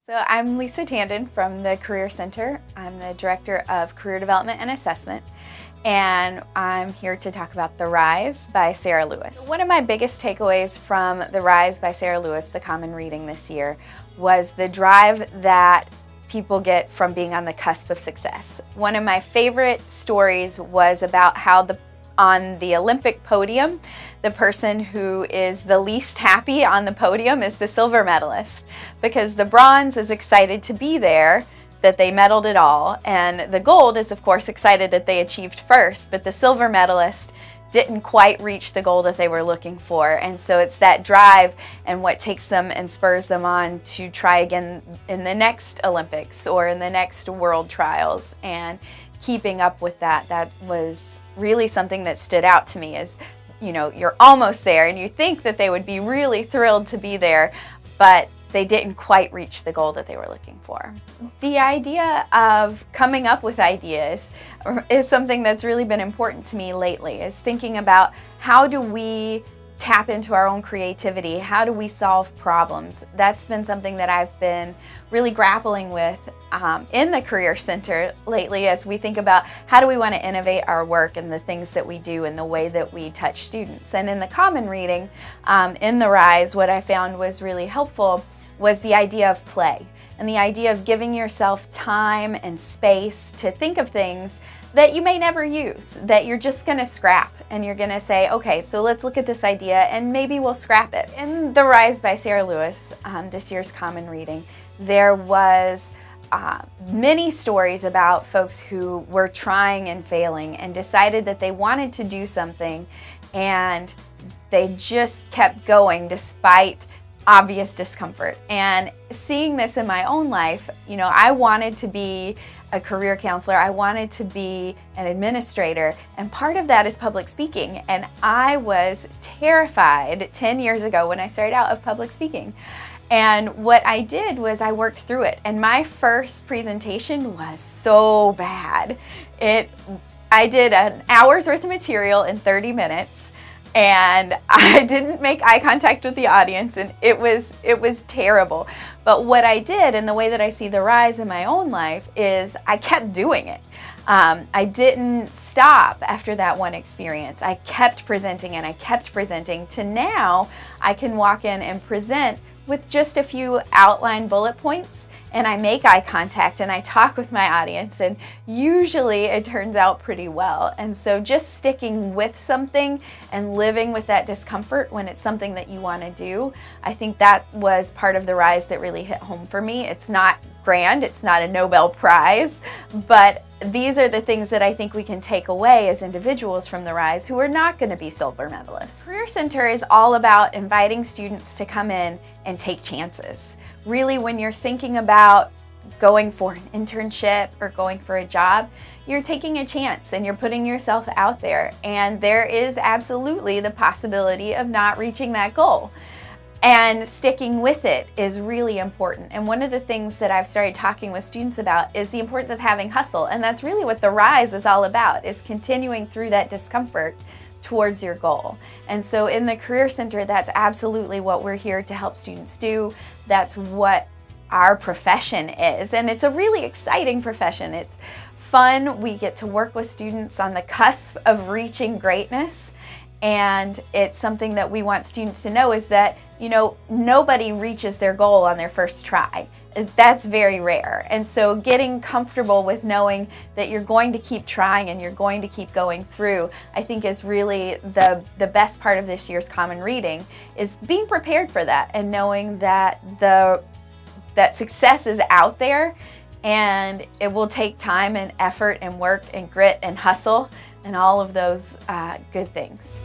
So I'm Lisa Tandan from the Career Center. I'm the Director of Career Development and Assessment, and I'm here to talk about The Rise by Sarah Lewis. One of my biggest takeaways from The Rise by Sarah Lewis, the common reading this year, was the drive that people get from being on the cusp of success. One of my favorite stories was about how on the Olympic podium, the person who is the least happy on the podium is the silver medalist, because the bronze is excited to be there, that they medaled it all, and the gold is of course excited that they achieved first, but the silver medalist didn't quite reach the goal that they were looking for. And so it's that drive and what takes them and spurs them on to try again in the next Olympics or in the next world trials, and keeping up with that was really something that stood out to me. Is, you know, you're almost there and you think that they would be really thrilled to be there, but they didn't quite reach the goal that they were looking for. The idea of coming up with ideas is something that's really been important to me lately, is thinking about how do we tap into our own creativity? How do we solve problems? That's been something that I've been really grappling with in the Career Center lately, as we think about how do we want to innovate our work and the things that we do and the way that we touch students. And in the common reading, in The Rise, what I found was really helpful was the idea of play and the idea of giving yourself time and space to think of things that you may never use, that you're just going to scrap, and you're going to say, okay, so let's look at this idea and maybe we'll scrap it. In The Rise by Sarah Lewis, this year's common reading, there was many stories about folks who were trying and failing and decided that they wanted to do something, and they just kept going despite obvious discomfort. And seeing this in my own life, you know, I wanted to be a career counselor, I wanted to be an administrator, and part of that is public speaking. And I was terrified 10 years ago when I started out of public speaking. And what I did was I worked through it. And my first presentation was so bad. I did an hour's worth of material in 30 minutes. And I didn't make eye contact with the audience, and it was terrible. But what I did, and the way that I see The Rise in my own life, is I kept doing it. I didn't stop after that one experience. I kept presenting and I kept presenting, to now I can walk in and present with just a few outline bullet points, and I make eye contact and I talk with my audience, and usually it turns out pretty well. And so just sticking with something and living with that discomfort when it's something that you want to do, I think that was part of The Rise that really hit home for me. It's not grand, it's not a Nobel Prize, but these are the things that I think we can take away as individuals from The Rise who are not going to be silver medalists. Career Center is all about inviting students to come in and take chances. Really, when you're thinking about going for an internship or going for a job, you're taking a chance and you're putting yourself out there, and there is absolutely the possibility of not reaching that goal. And sticking with it is really important. And one of the things that I've started talking with students about is the importance of having hustle. And that's really what The Rise is all about, is continuing through that discomfort towards your goal. And so in the Career Center, that's absolutely what we're here to help students do. That's what our profession is. And it's a really exciting profession. It's fun. We get to work with students on the cusp of reaching greatness. And it's something that we want students to know, is that, you know, nobody reaches their goal on their first try. That's very rare. And so getting comfortable with knowing that you're going to keep trying and you're going to keep going through, I think is really the best part of this year's common reading, is being prepared for that and knowing that that success is out there, and it will take time and effort and work and grit and hustle and all of those good things.